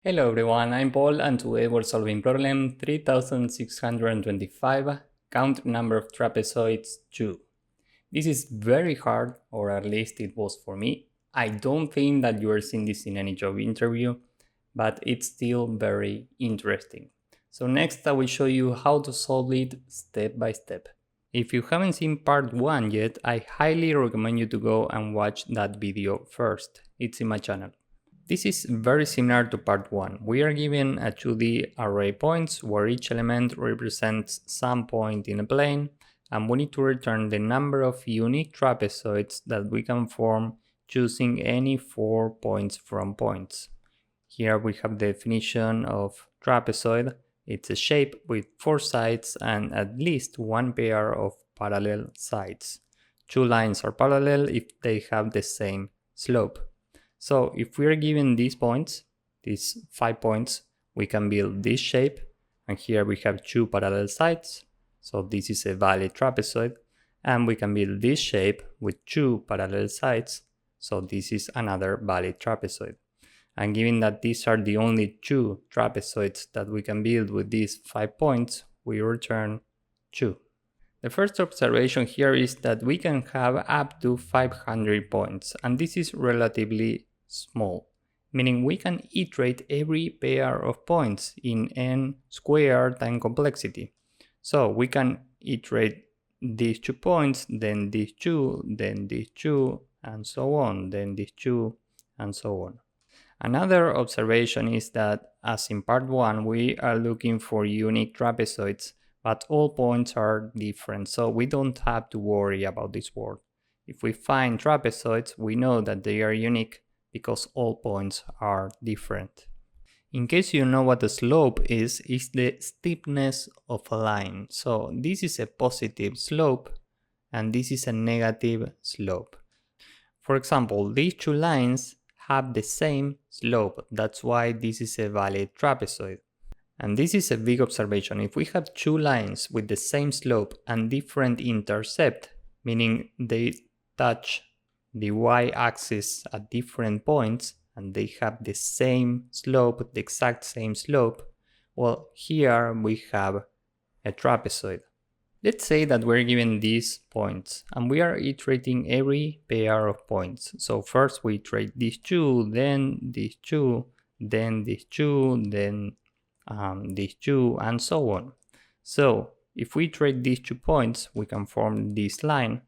Hello everyone, I'm Paul and today we're solving problem 3625, count number of trapezoids 2. This is very hard, or at least it was for me. I don't think that you are seeing this in any job interview, but it's still very interesting. So next I will show you how to solve it step by step. If you haven't seen part 1 yet, I highly recommend you to go and watch that video first. It's in my channel. This is very similar to part 1. We are given a 2D array points where each element represents some point in a plane, and we need to return the number of unique trapezoids that we can form choosing any 4 points from points. Here we have the definition of trapezoid. It's a shape with 4 sides and at least one pair of parallel sides. 2 lines are parallel if they have the same slope. So if we are given these points, these 5 points, we can build this shape, and here we have 2 parallel sides, so this is a valid trapezoid, and we can build this shape with 2 parallel sides, so this is another valid trapezoid. And given that these are the only 2 trapezoids that we can build with these 5 points, we return 2. The first observation here is that we can have up to 500 points, and this is relatively small, meaning we can iterate every pair of points in n squared time complexity. So we can iterate these 2 points, then these 2, then these 2, and so on, then these 2, and so on. Another observation is that, as in part 1, we are looking for unique trapezoids, but all points are different, so we don't have to worry about this word. If we find trapezoids, we know that they are unique because all points are different. In case you know what the slope is the steepness of a line. So this is a positive slope and this is a negative slope. For example, these 2 lines have the same slope. That's why this is a valid trapezoid. And this is a big observation. If we have 2 lines with the same slope and different intercept, meaning they touch the y-axis at different points and they have the same slope, the exact same slope, well, here we have a trapezoid. Let's say that we're given these points and we are iterating every pair of points. So first we iterate these 2, then these 2, then these 2, then these 2, and so on. So if we iterate these 2 points, we can form this line.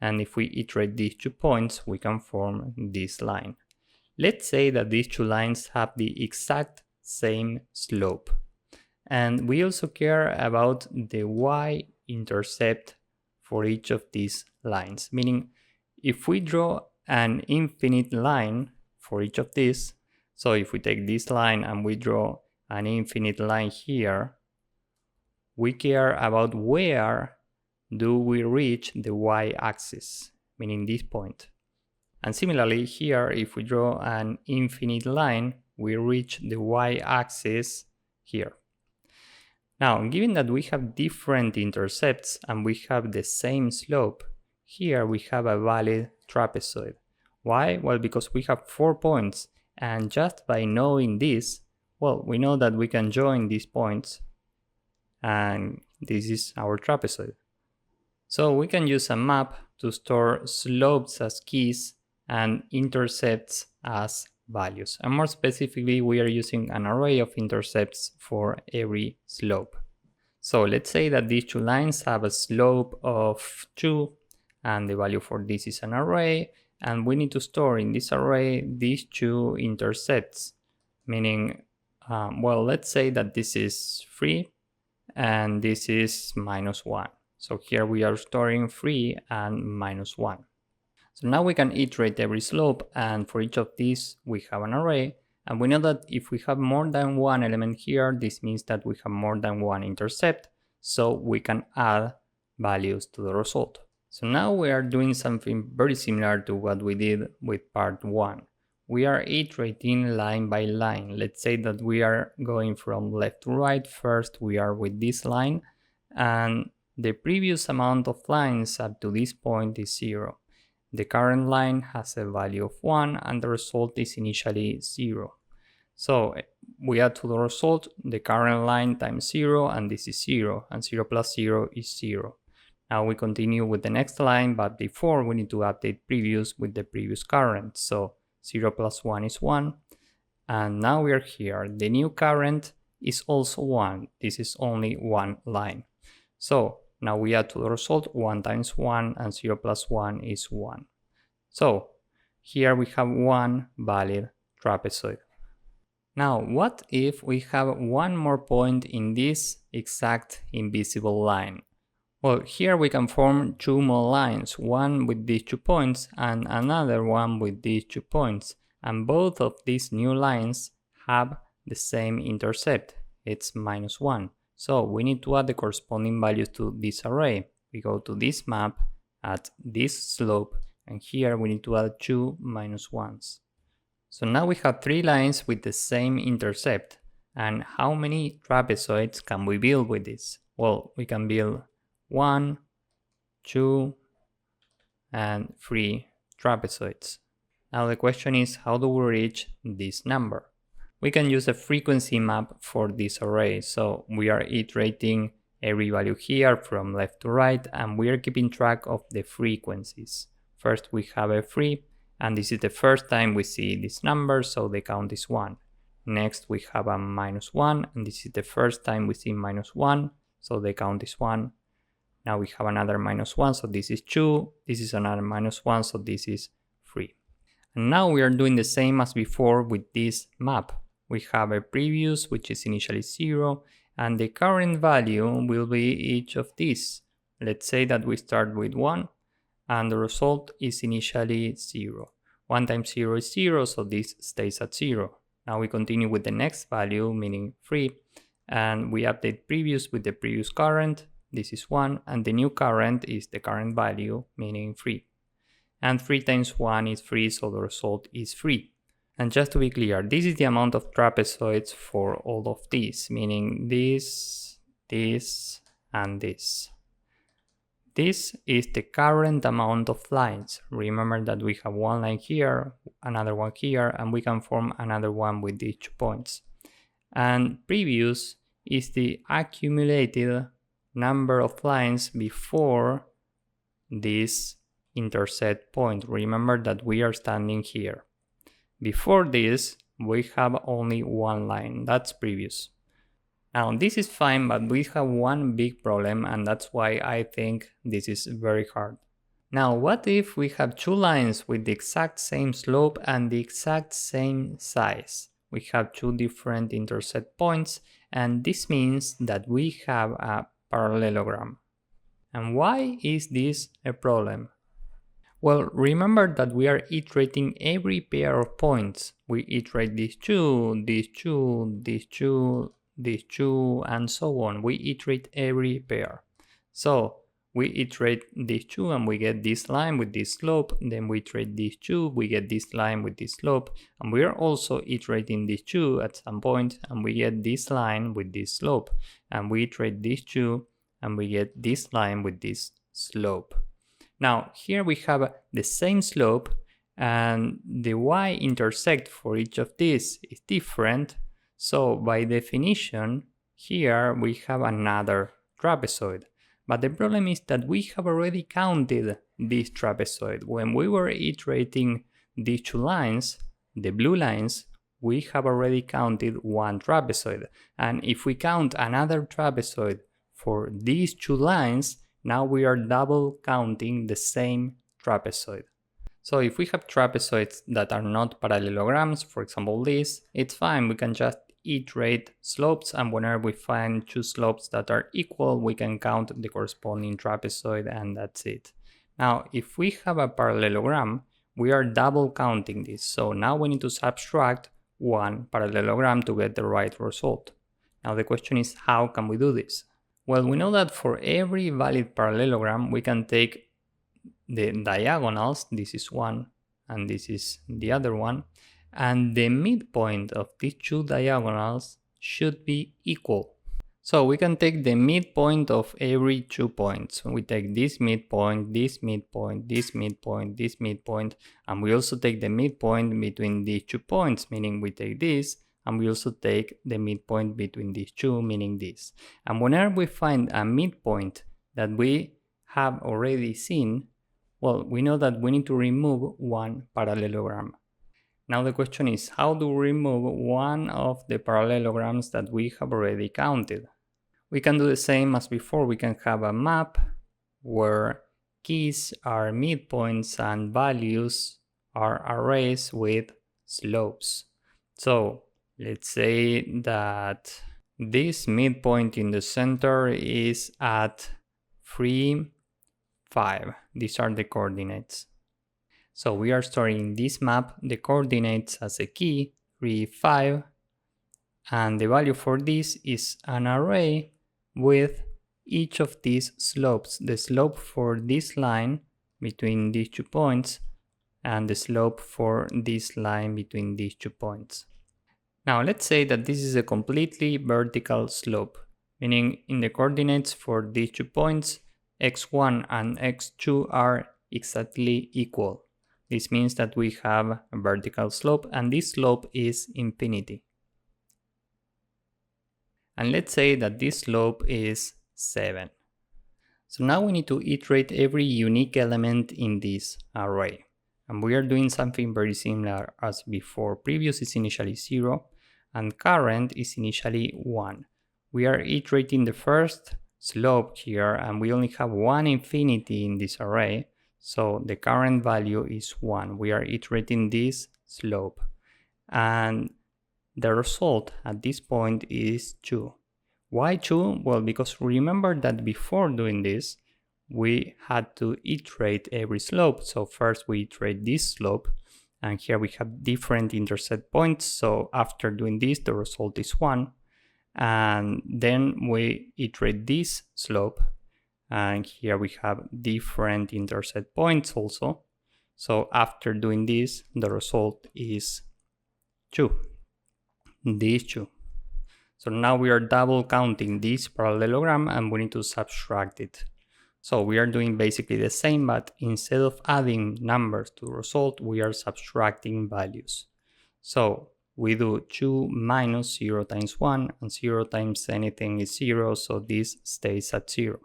And if we iterate these 2 points, we can form this line. Let's say that these 2 lines have the exact same slope. And we also care about the y-intercept for each of these lines. Meaning, if we draw an infinite line for each of these, so if we take this line and we draw an infinite line here, we care about where do we reach the y-axis, meaning this point. And similarly here, if we draw an infinite line, we reach the y-axis here. Now, given that we have different intercepts and we have the same slope, here we have a valid trapezoid. Why? Well, because we have 4 points, and just by knowing this, well, we know that we can join these points, and this is our trapezoid. So we can use a map to store slopes as keys and intercepts as values. And more specifically, we are using an array of intercepts for every slope. So let's say that these 2 lines have a slope of 2, and the value for this is an array, and we need to store in this array these 2 intercepts, meaning, well, let's say that this is 3 and this is -1. So here we are storing 3 and -1. So now we can iterate every slope, and for each of these we have an array, and we know that if we have more than one element here, this means that we have more than one intercept, so we can add values to the result. So now we are doing something very similar to what we did with part 1. We are iterating line by line. Let's say that we are going from left to right. First we are with this line, and the previous amount of lines up to this point is 0. The current line has a value of 1 and the result is initially 0. So we add to the result the current line times 0, and this is 0, and 0 plus 0 is 0. Now we continue with the next line, but before we need to update previous with the previous current. So 0 plus 1 is 1, and now we are here. The new current is also 1. This is only one line. So now we add to the result 1 times 1, and 0 plus 1 is 1. So here we have one valid trapezoid. Now, what if we have one more point in this exact invisible line? Well, here we can form two more lines, one with these 2 points and another one with these 2 points. And both of these new lines have the same intercept. It's -1. So we need to add the corresponding values to this array. We go to this map, at this slope, and here we need to add 2 -1s. So now we have 3 lines with the same intercept. And how many trapezoids can we build with this? Well, we can build 1, 2, and 3 trapezoids. Now the question is, how do we reach this number? We can use a frequency map for this array. So we are iterating every value here from left to right, and we are keeping track of the frequencies. First we have a 3, and this is the first time we see this number, so the count is 1. Next we have a -1, and this is the first time we see -1, so the count is 1. Now we have another -1, so this is 2. This is another -1, so this is 3. And now we are doing the same as before with this map. We have a previous, which is initially 0, and the current value will be each of these. Let's say that we start with 1, and the result is initially 0. 1 times 0 is 0, so this stays at 0. Now we continue with the next value, meaning 3, and we update previous with the previous current. This is 1, and the new current is the current value, meaning 3. And 3 times 1 is 3, so the result is 3. And just to be clear, this is the amount of trapezoids for all of these, meaning this, this, and this. This is the current amount of lines. Remember that we have one line here, another one here, and we can form another one with these 2 points. And previous is the accumulated number of lines before this intercept point. Remember that we are standing here. Before this, we have only one line, that's previous. Now this is fine, but we have one big problem, and that's why I think this is very hard. Now what if we have 2 lines with the exact same slope and the exact same size? We have 2 different intercept points, and this means that we have a parallelogram. And why is this a problem? Well, remember that we are iterating every pair of points. We iterate these 2, these 2, these 2, these 2, and so on. We iterate every pair. So we iterate these 2 and we get this line with this slope. Then we iterate these 2, we get this line with this slope. And we are also iterating these 2 at some point, and we get this line with this slope. And we iterate these 2 and we get this line with this slope. Now here we have the same slope, and the y-intercept for each of these is different. So by definition, here we have another trapezoid. But the problem is that we have already counted this trapezoid. When we were iterating these 2 lines, the blue lines, we have already counted one trapezoid. And if we count another trapezoid for these 2 lines, now we are double counting the same trapezoid. So if we have trapezoids that are not parallelograms, for example this, it's fine, we can just iterate slopes, and whenever we find 2 slopes that are equal, we can count the corresponding trapezoid, and that's it. Now if we have a parallelogram, we are double counting this, so now we need to subtract one parallelogram to get the right result. Now the question is, how can we do this? Well, we know that for every valid parallelogram, we can take the diagonals, this is one and this is the other one, and the midpoint of these 2 diagonals should be equal. So we can take the midpoint of every 2 points. We take this midpoint, this midpoint, this midpoint, this midpoint, and we also take the midpoint between these 2 points, meaning we take this and we also take the midpoint between these two, meaning this. And whenever we find a midpoint that we have already seen, well, we know that we need to remove one parallelogram. Now the question is, how do we remove one of the parallelograms that we have already counted? We can do the same as before. We can have a map where keys are midpoints and values are arrays with slopes. So let's say that this midpoint in the center is at 3, 5. These are the coordinates. So we are storing in this map the coordinates as a key, 3, 5, and the value for this is an array with each of these slopes. The slope for this line between these 2 points and the slope for this line between these 2 points. Now let's say that this is a completely vertical slope, meaning in the coordinates for these 2 points, x1 and x2 are exactly equal. This means that we have a vertical slope, and this slope is infinity. And let's say that this slope is 7. So now we need to iterate every unique element in this array. And we are doing something very similar as before. Previous is initially 0 and current is initially 1. We are iterating the first slope here, and we only have one infinity in this array. So the current value is 1. We are iterating this slope. And the result at this point is 2. Why 2? Well, because remember that before doing this, we had to iterate every slope. So first we iterate this slope, and here we have different intercept points. So after doing this, the result is 1. And then we iterate this slope, and here we have different intercept points also. So after doing this, the result is 2. These 2. So now we are double counting this parallelogram, and we need to subtract it. So we are doing basically the same, but instead of adding numbers to the result, we are subtracting values. So we do 2 minus 0 times 1, and 0 times anything is 0, so this stays at 0.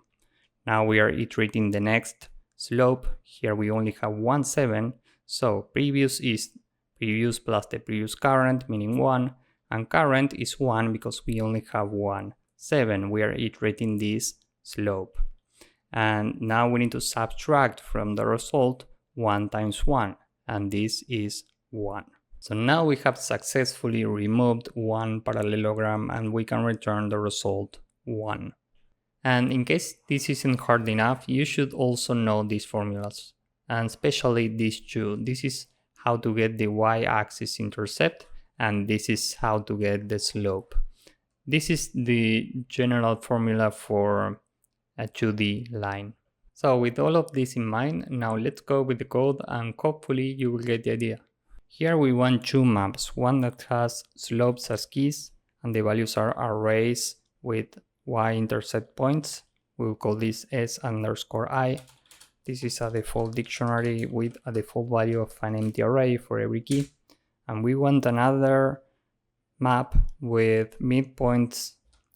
Now we are iterating the next slope. Here we only have 1, 7, so previous is previous plus the previous current, meaning 1, and current is 1 because we only have 1, 7. We are iterating this slope. And now we need to subtract from the result 1 times 1, and this is 1. So now we have successfully removed one parallelogram, and we can return the result 1. And in case this isn't hard enough, you should also know these formulas, and especially these two. This is how to get the y-axis intercept, and this is how to get the slope. This is the general formula for a 2D line. So with all of this in mind, now let's go with the code, and hopefully you will get the idea. Here we want 2 maps, one that has slopes as keys and the values are arrays with y-intercept points. We'll call this s_i. This is a default dictionary with a default value of an empty array for every key. And we want another map with midpoints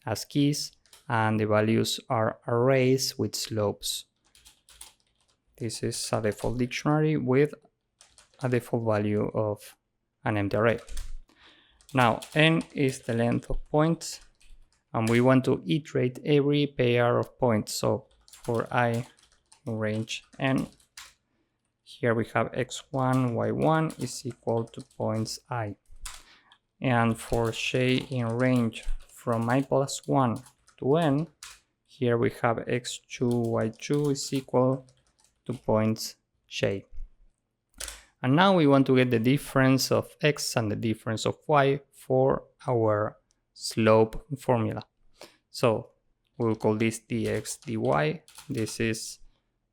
as keys and the values are arrays with slopes. This is a default dictionary with a default value of an empty array. Now n is the length of points, and we want to iterate every pair of points. So for I in range n, here we have x1, y1 is equal to points I. And for j in range from I plus 1 to n, here we have x2, y2 is equal to points j. And now we want to get the difference of x and the difference of y for our slope formula. So we'll call this dx dy. This is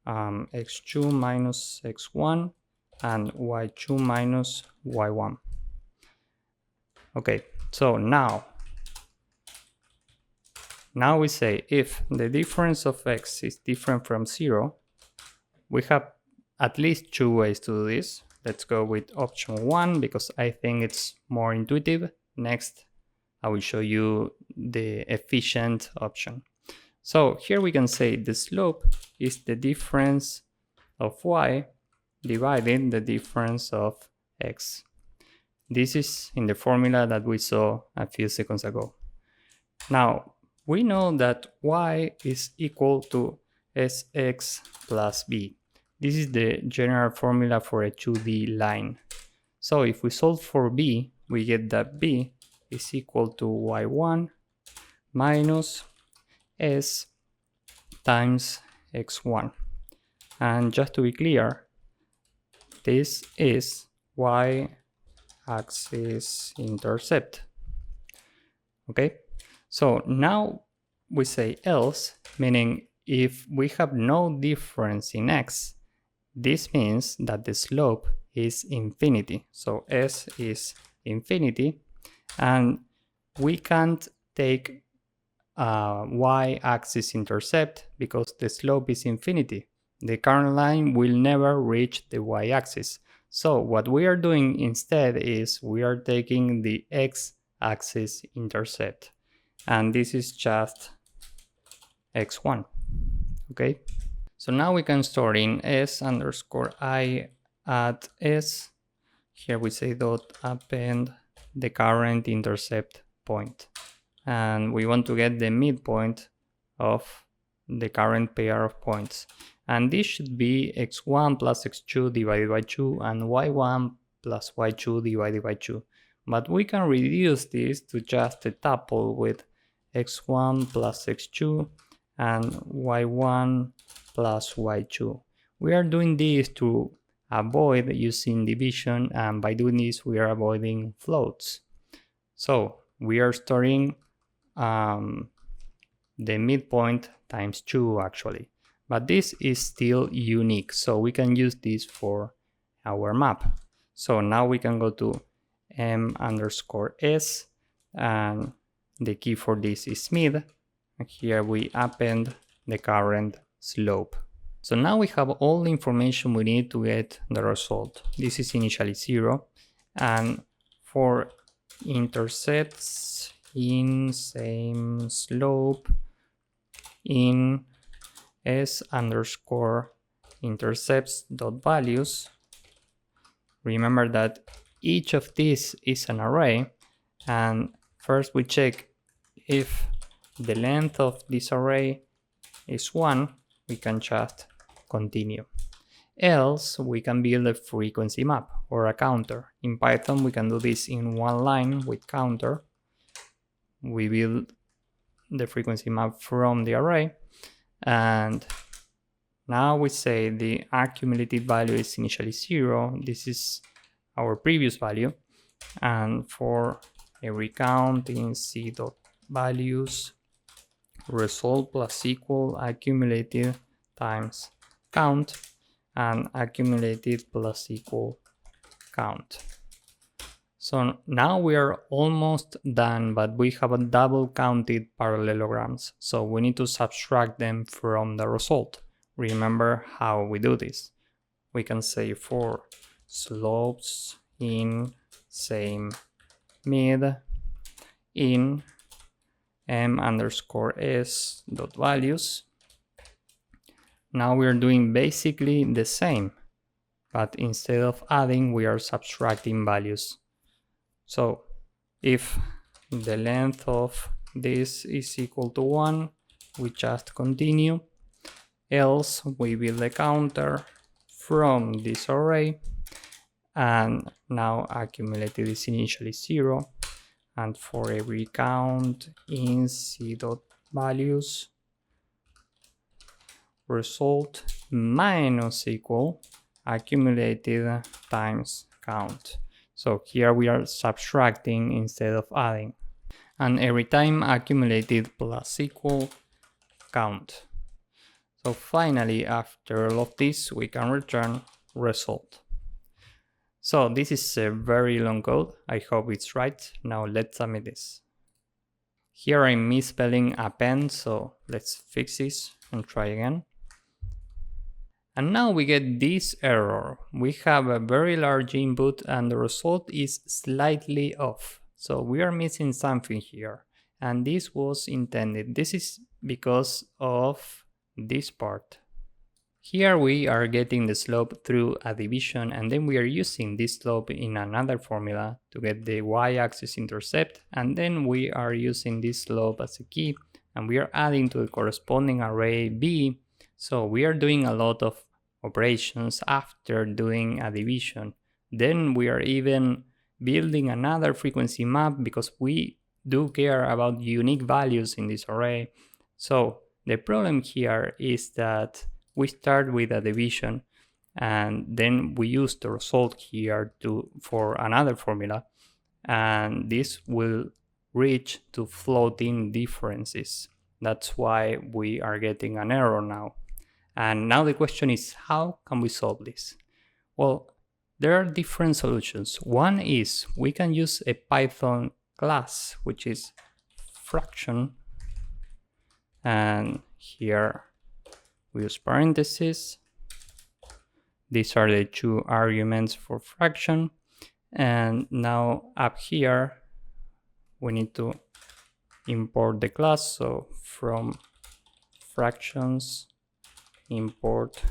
x2 minus x1 and y2 minus y1. Okay, so now we say if the difference of x is different from 0, we have at least 2 ways to do this. Let's go with option 1 because I think it's more intuitive. Next, I will show you the efficient option. So here we can say the slope is the difference of y divided the difference of x. This is in the formula that we saw a few seconds ago. Now, we know that y is equal to sx plus b. This is the general formula for a 2D line. So if we solve for b, we get that b is equal to y1 minus s times x1. And just to be clear, this is y-axis intercept. Okay, so now we say else, meaning if we have no difference in x, this means that the slope is infinity. So s is infinity, and we can't take y-axis intercept because the slope is infinity. The current line will never reach the y-axis. So what we are doing instead is we are taking the x-axis intercept, and this is just x1. Okay, so now we can store in s underscore I at s. Here we say dot append the current intercept point, and we want to get the midpoint of the current pair of points, and this should be x1 plus x2 divided by 2 and y1 plus y2 divided by 2, but we can reduce this to just a tuple with x1 plus x2 and y1 plus y2. We are doing this to avoid using division, and by doing this we are avoiding floats. So we are storing the midpoint times 2 actually, but this is still unique, so we can use this for our map. So now we can go to m underscore s, and the key for this is mid, and here we append the current slope. So now we have all the information we need to get the result. This is initially 0, and for intercepts in same slope in s underscore intercepts dot values, remember that each of these is an array, and first we check if the length of this array is 1, we can just continue. Else we can build a frequency map or a counter. In Python we can do this in one line with counter. We build the frequency map from the array, and now we say the accumulated value is initially 0. This is our previous value, and for every count in c.values, result plus equal accumulated times count, and accumulated plus equal count. So now we are almost done, but we haven't double counted parallelograms, so we need to subtract them from the result. Remember how we do this. We can say for slopes in same mid in m underscore s dot values. Now we are doing basically the same, but instead of adding we are subtracting values. So if the length of this is equal to 1, we just continue. Else we build a counter from this array, and now accumulated is initially 0, and for every count in c.values, result minus equal accumulated times count. So here we are subtracting instead of adding, and every time accumulated plus equal count. So finally, after all of this, we can return result. So this is a very long code. I hope it's right. Now let's submit this. Here I'm misspelling append, so let's fix this and try again. And now we get this error. We have a very large input and the result is slightly off. So we are missing something here, and this was intended. This is because of this part. Here we are getting the slope through a division, and then we are using this slope in another formula to get the y-axis intercept, and then we are using this slope as a key, and we are adding to the corresponding array b. So we are doing a lot of operations after doing a division. Then we are even building another frequency map because we do care about unique values in this array. So the problem here is that we start with a division, and then we use the result here for another formula, and this will reach to floating differences. That's why we are getting an error now. And now the question is, how can we solve this? Well, there are different solutions. One is we can use a Python class, which is fraction, and here we use parentheses. These are the two arguments for fraction. And now up here, we need to import the class. So from fractions, import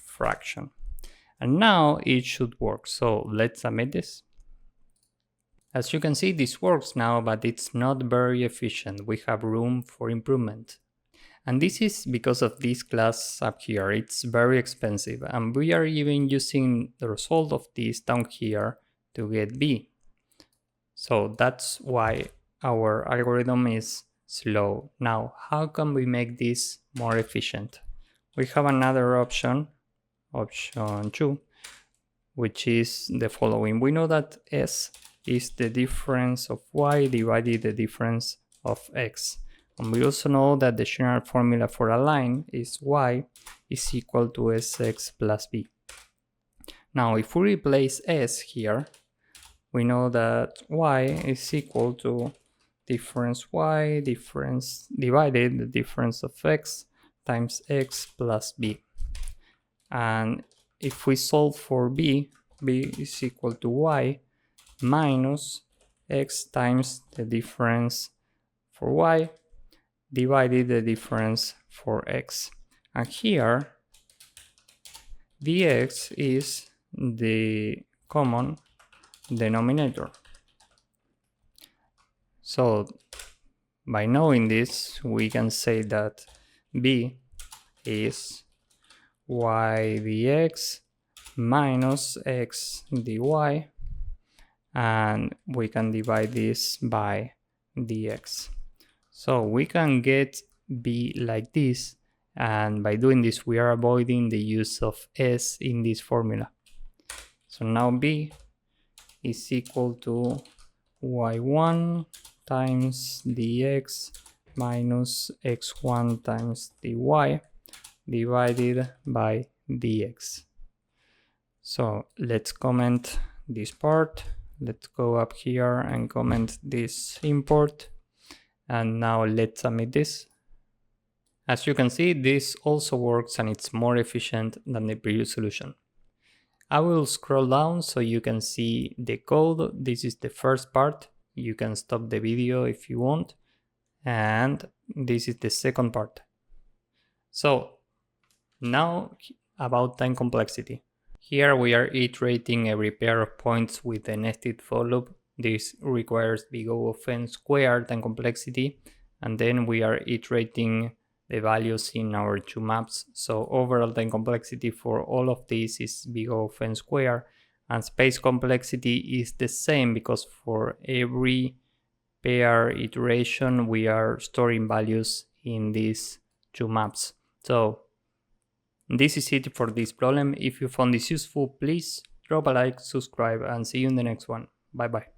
fraction. And now it should work. So let's submit this. As you can see, this works now, but it's not very efficient. We have room for improvement. And this is because of this class up here. It's very expensive, and we are even using the result of this down here to get b. So that's why our algorithm is slow. Now, how can we make this more efficient? We have another option, option 2, which is the following. We know that s is the difference of y divided the difference of x. And we also know that the general formula for a line is y is equal to sx plus b. Now, if we replace s here, we know that y is equal to difference y difference divided the difference of x times x plus b. And if we solve for b, b is equal to y minus x times the difference for y divided the difference for x. And here, dx is the common denominator. So by knowing this, we can say that b is y dx minus x dy, and we can divide this by dx. So we can get b like this, and by doing this we are avoiding the use of s in this formula. So now b is equal to y1 times dx minus x1 times dy divided by dx. So let's comment this part. Let's go up here and comment this import. And now let's submit this. As you can see, this also works and it's more efficient than the previous solution. I will scroll down so you can see the code. This is the first part. You can stop the video if you want. And this is the second part. So now about time complexity. Here we are iterating every pair of points with a nested for loop. This requires big O of n squared time complexity, and then we are iterating the values in our two maps. So overall time complexity for all of these is big O of n squared, and space complexity is the same because for every pair iteration we are storing values in these two maps. So this is it for this problem. If you found this useful, please drop a like, subscribe, and see you in the next one. Bye bye.